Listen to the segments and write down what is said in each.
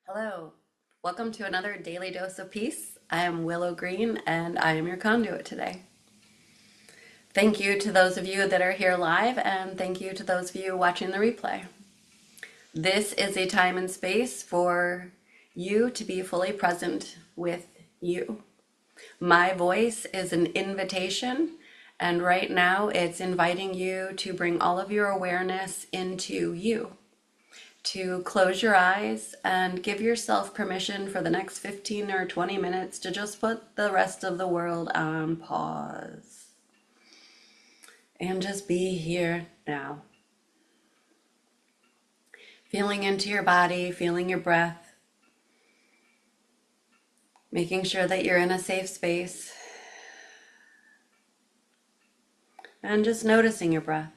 Hello, welcome to another Daily Dose of Peace. I am Willow Green and I am your conduit today. Thank you to those of you that are here live and thank you to those of you watching the replay. This is a time and space for you to be fully present with you. My voice is an invitation, and right now it's inviting you to bring all of your awareness into you. To close your eyes and give yourself permission for the next 15 or 20 minutes to just put the rest of the world on pause and just be here now. Feeling into your body, feeling your breath, making sure that you're in a safe space, and just noticing your breath.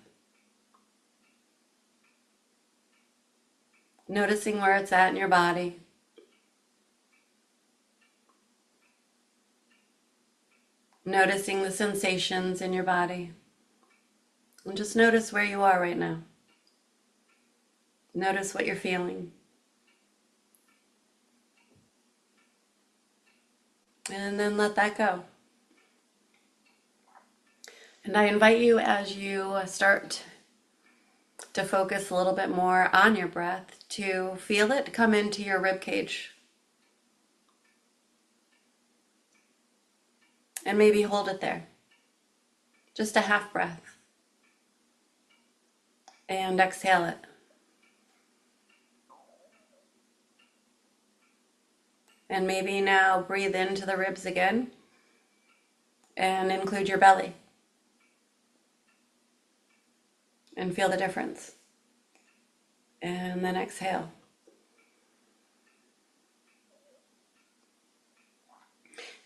Noticing where it's at in your body. Noticing the sensations in your body. And just notice where you are right now. Notice what you're feeling. And then let that go. And I invite you, as you start to focus a little bit more on your breath, to feel it come into your rib cage. And maybe hold it there. Just a half breath. And exhale it. And maybe now breathe into the ribs again and include your belly. And feel the difference. And then exhale.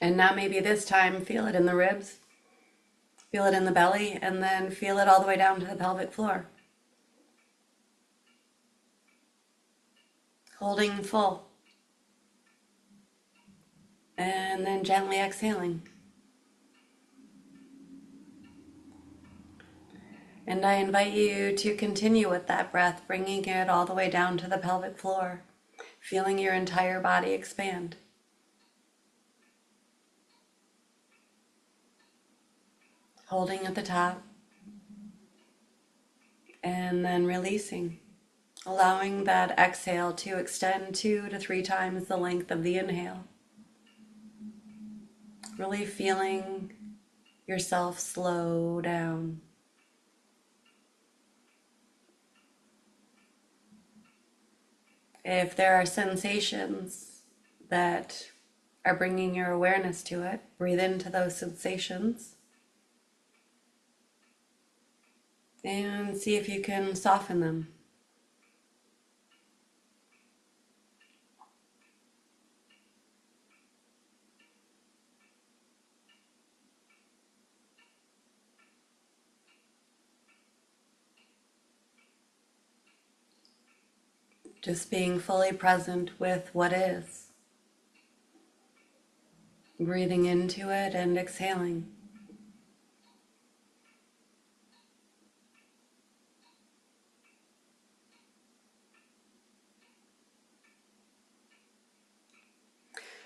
And now maybe this time feel it in the ribs, feel it in the belly, and then feel it all the way down to the pelvic floor. Holding full. And then gently exhaling. And I invite you to continue with that breath, bringing it all the way down to the pelvic floor, feeling your entire body expand. Holding at the top, and then releasing, allowing that exhale to extend 2 to 3 times the length of the inhale. Really feeling yourself slow down. If there are sensations that are bringing your awareness to it, breathe into those sensations and see if you can soften them. Just being fully present with what is. Breathing into it and exhaling.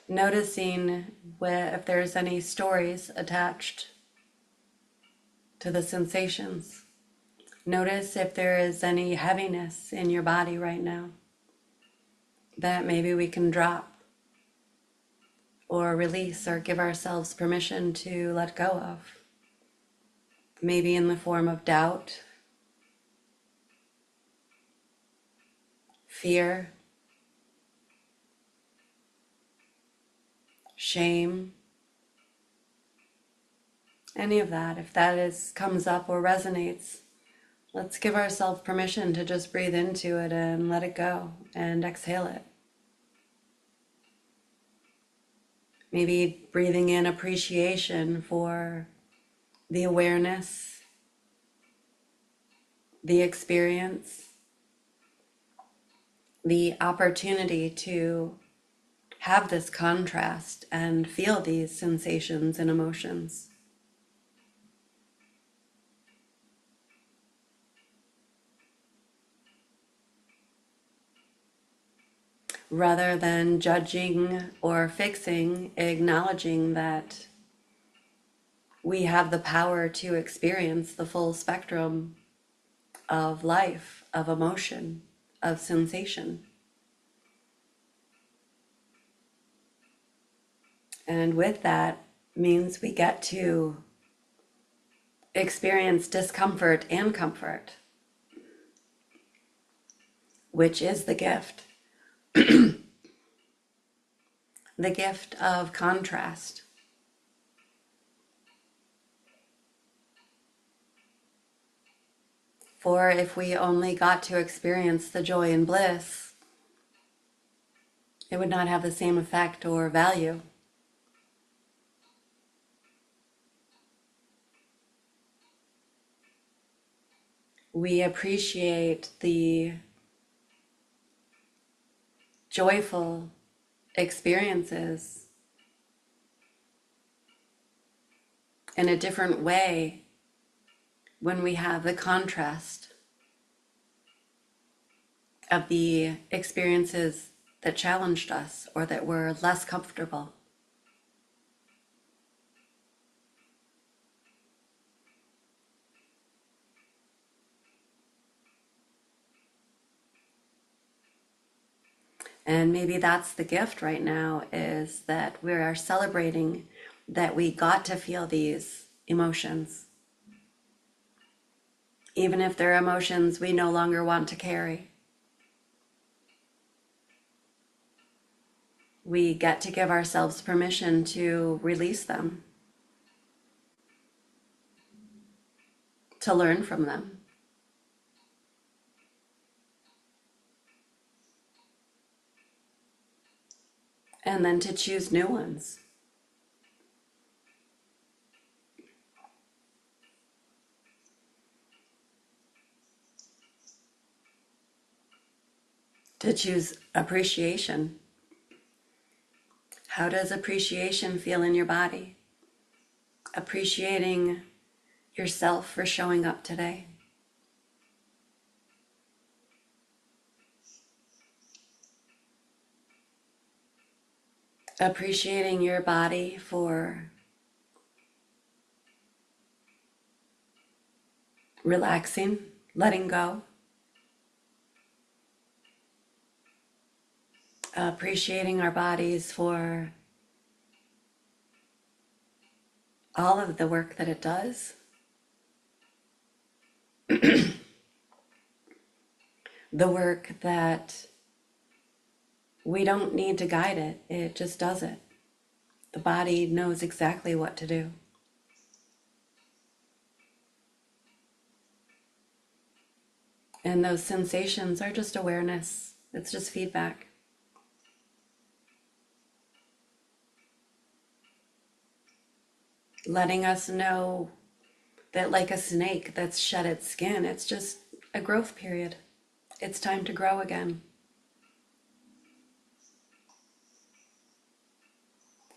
Noticing if there's any stories attached to the sensations. Notice if there is any heaviness in your body right now that maybe we can drop or release or give ourselves permission to let go of. Maybe in the form of doubt, fear, shame, any of that. If that comes up or resonates, let's give ourselves permission to just breathe into it and let it go and exhale it. Maybe breathing in appreciation for the awareness, the experience, the opportunity to have this contrast and feel these sensations and emotions. rather than judging or fixing, acknowledging that we have the power to experience the full spectrum of life, of emotion, of sensation. And with that means we get to experience discomfort and comfort, which is the gift. The gift of contrast. For if we only got to experience the joy and bliss, it would not have the same effect or value. We appreciate the joyful experiences in a different way when we have the contrast of the experiences that challenged us or that were less comfortable. And maybe that's the gift right now, is that we are celebrating that we got to feel these emotions, even if they're emotions we no longer want to carry. We get to give ourselves permission to release them, to learn from them, and then to choose new ones. To choose appreciation. How does appreciation feel in your body? Appreciating yourself for showing up today. Appreciating your body for relaxing, letting go. Appreciating our bodies for all of the work that it does. The work that we don't need to guide it, it just does it. The body knows exactly what to do. And those sensations are just awareness, it's just feedback. Letting us know that, like a snake that's shed its skin, it's just a growth period. It's time to grow again.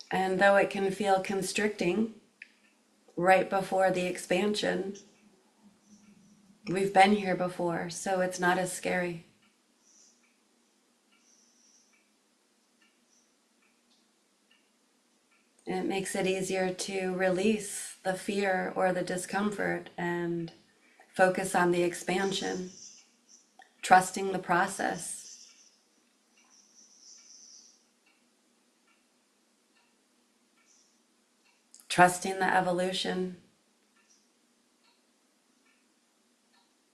And though it can feel constricting right before the expansion, we've been here before, so it's not as scary. It makes it easier to release the fear or the discomfort and focus on the expansion, trusting the process. Trusting the evolution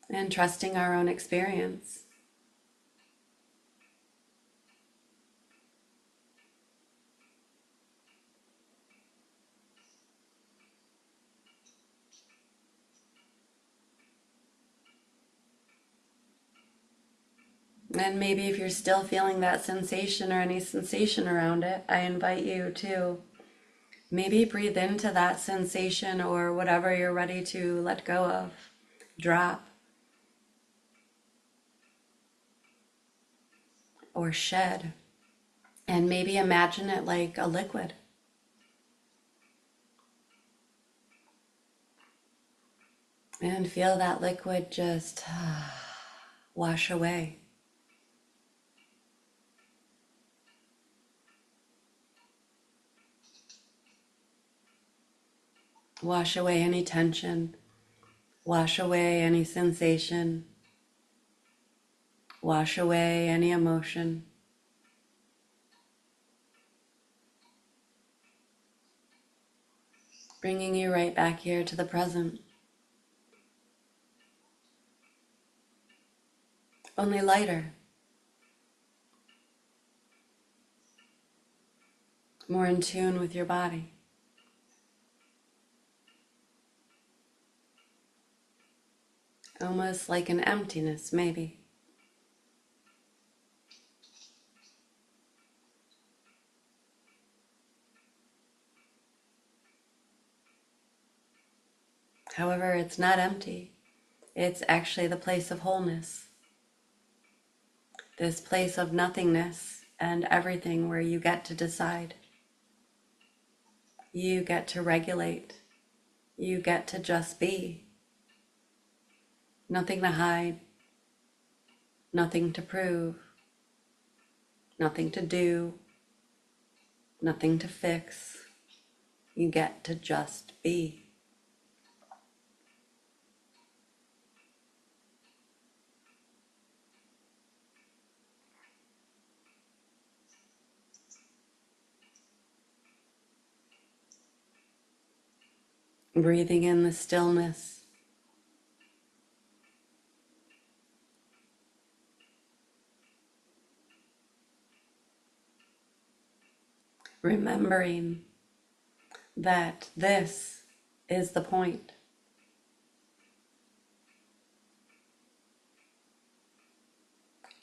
and trusting our own experience. And maybe if you're still feeling that sensation or any sensation around it, I invite you to maybe breathe into that sensation or whatever you're ready to let go of, drop, or shed. And maybe imagine it like a liquid. And feel that liquid just wash away. Wash away any tension. Wash away any sensation. Wash away any emotion. Bringing you right back here to the present. Only lighter. More in tune with your body. Almost like an emptiness, maybe. However, it's not empty. It's actually the place of wholeness. This place of nothingness and everything where you get to decide. You get to regulate. You get to just be. Nothing to hide. Nothing to prove. Nothing to do. Nothing to fix. You get to just be. Breathing in the stillness. Remembering that this is the point.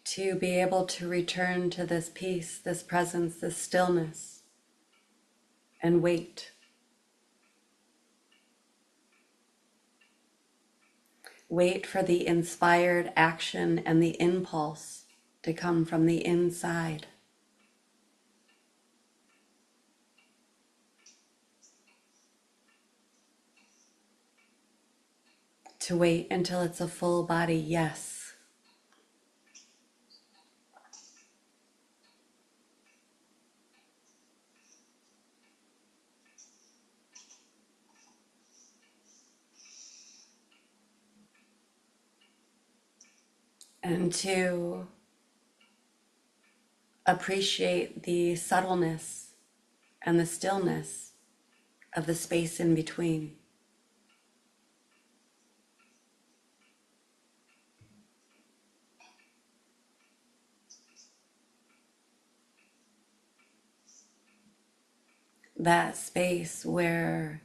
To be able to return to this peace, this presence, this stillness, and wait. Wait for the inspired action and the impulse to come from the inside. To wait until it's a full body yes. And to appreciate the subtleness and the stillness of the space in between. That space where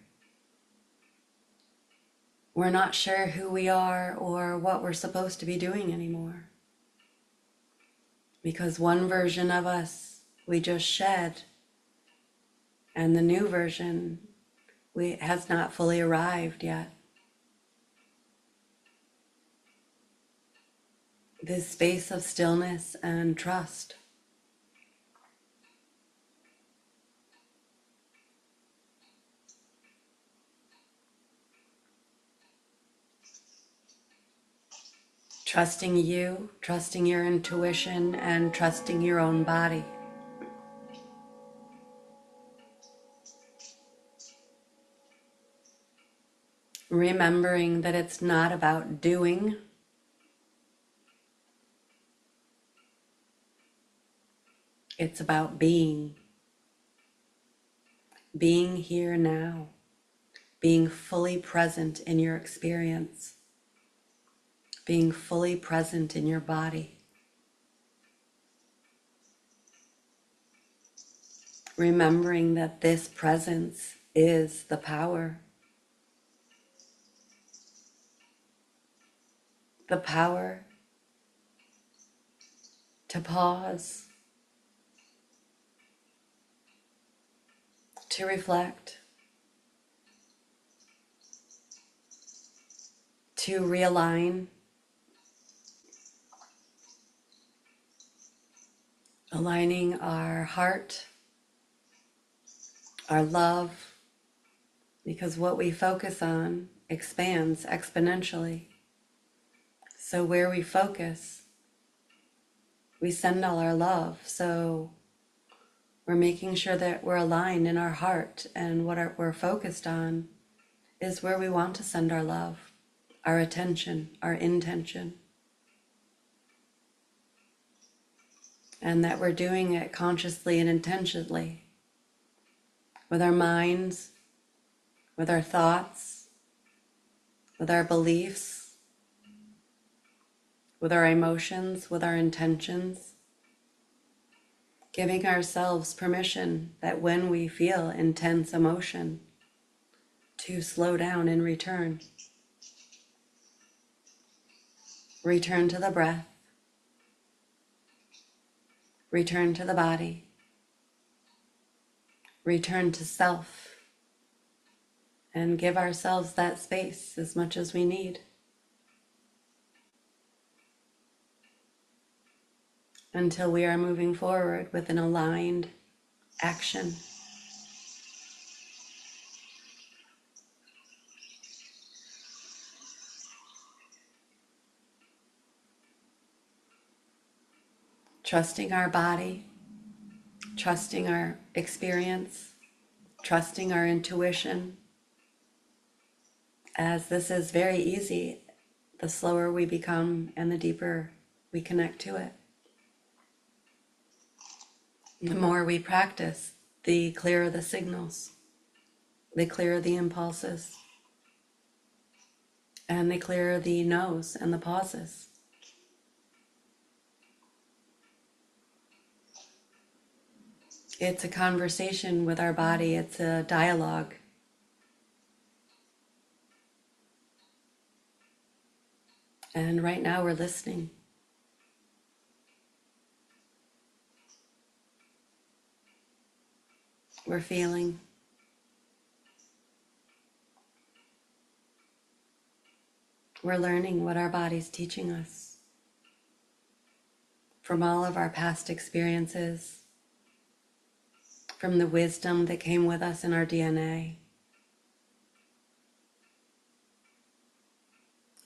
we're not sure who we are or what we're supposed to be doing anymore. Because one version of us we just shed, and the new version has not fully arrived yet. This space of stillness and trust. Trusting you, trusting your intuition, and trusting your own body. Remembering that it's not about doing, it's about being. Being here now, being fully present in your experience, being fully present in your body. Remembering that this presence is the power. The power to pause, to reflect, to realign, aligning our heart, our love, because what we focus on expands exponentially. So where we focus, we send all our love. So we're making sure that we're aligned in our heart and what we're focused on is where we want to send our love, our attention, our intention. And that we're doing it consciously and intentionally with our minds, with our thoughts, with our beliefs, with our emotions, with our intentions. Giving ourselves permission that when we feel intense emotion, to slow down and return. Return to the breath. Return to the body. Return to self. And give ourselves that space as much as we need. Until we are moving forward with an aligned action. Trusting our body, trusting our experience, trusting our intuition. As this is very easy, the slower we become and the deeper we connect to it. The more we practice, the clearer the signals, the clearer the impulses, and the clearer the no's and the pauses. It's a conversation with our body, it's a dialogue. And right now we're listening. We're feeling. We're learning what our body's teaching us from all of our past experiences, from the wisdom that came with us in our DNA,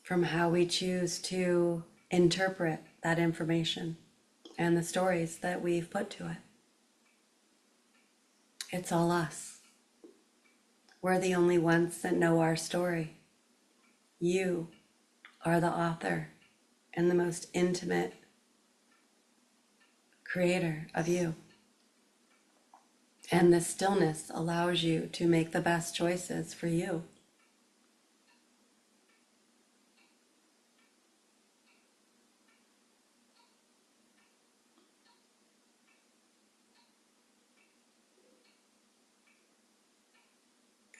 from how we choose to interpret that information and the stories that we've put to it. It's all us. We're the only ones that know our story. You are the author and the most intimate creator of you. And the stillness allows you to make the best choices for you.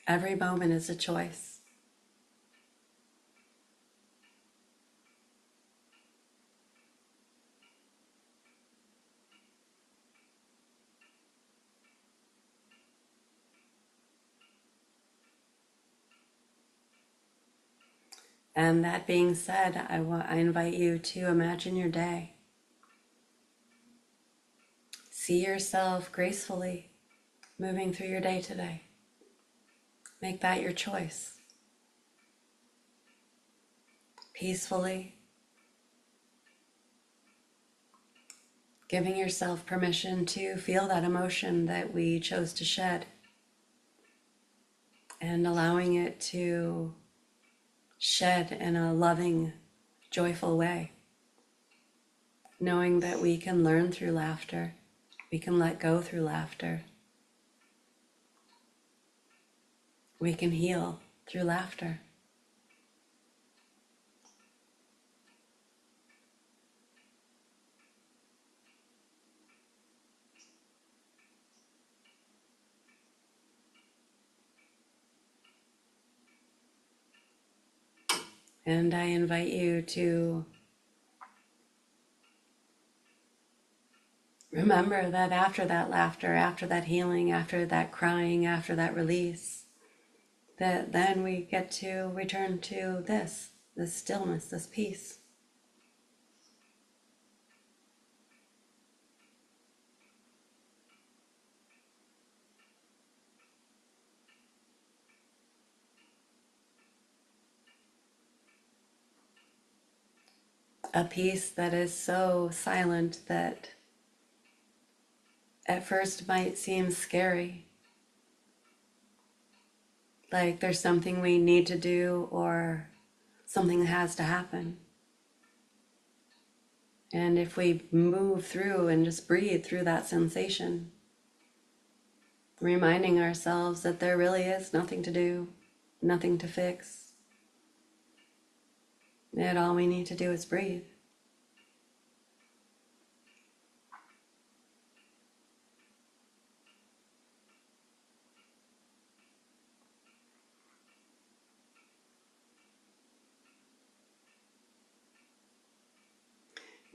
Every moment is a choice. And that being said, I invite you to imagine your day. See yourself gracefully moving through your day today. Make that your choice. Peacefully. Giving yourself permission to feel that emotion that we chose to shed. And allowing it to shed in a loving, joyful way. Knowing that we can learn through laughter. We can let go through laughter. We can heal through laughter. And I invite you to remember that after that laughter, after that healing, after that crying, after that release, that then we get to return to this stillness, this peace. A peace that is so silent that at first might seem scary, like there's something we need to do or something that has to happen. And if we move through and just breathe through that sensation, reminding ourselves that there really is nothing to do, nothing to fix, that all we need to do is breathe.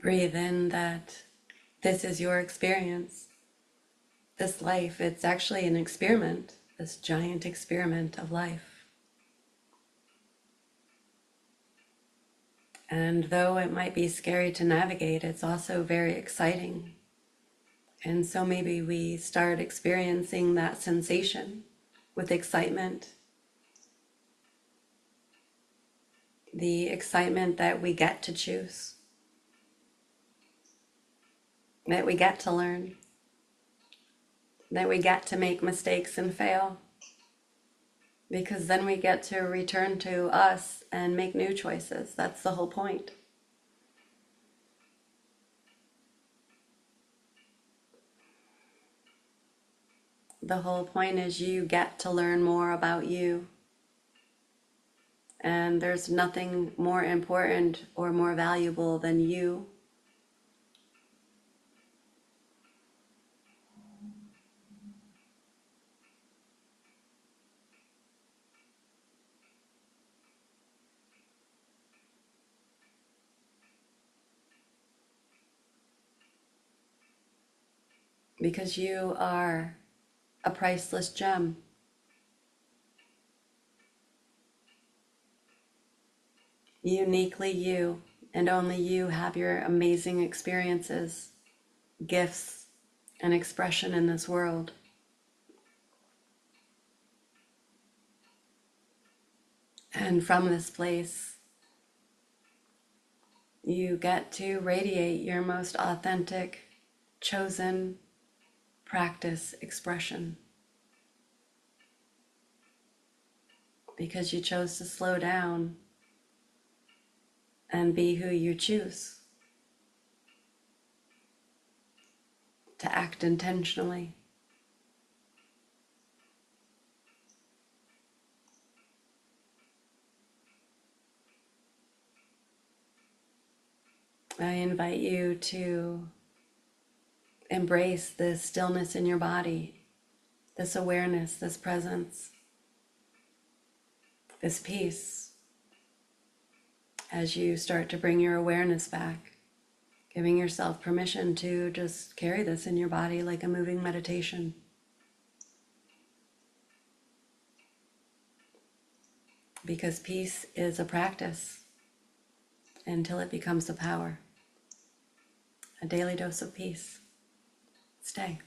Breathe in that this is your experience. This life, it's actually an experiment, this giant experiment of life. And though it might be scary to navigate, it's also very exciting. And so maybe we start experiencing that sensation with excitement. The excitement that we get to choose, that we get to learn, that we get to make mistakes and fail, because then we get to return to us and make new choices. That's the whole point. The whole point is you get to learn more about you. And there's nothing more important or more valuable than you. Because you are a priceless gem. Uniquely you, and only you have your amazing experiences, gifts, and expression in this world. And from this place, you get to radiate your most authentic, chosen practice expression. Because you chose to slow down and be who you choose. To act intentionally. I invite you to embrace this stillness in your body, this awareness, this presence, this peace, as you start to bring your awareness back, giving yourself permission to just carry this in your body like a moving meditation. Because peace is a practice until it becomes a power. A daily dose of peace. Stay.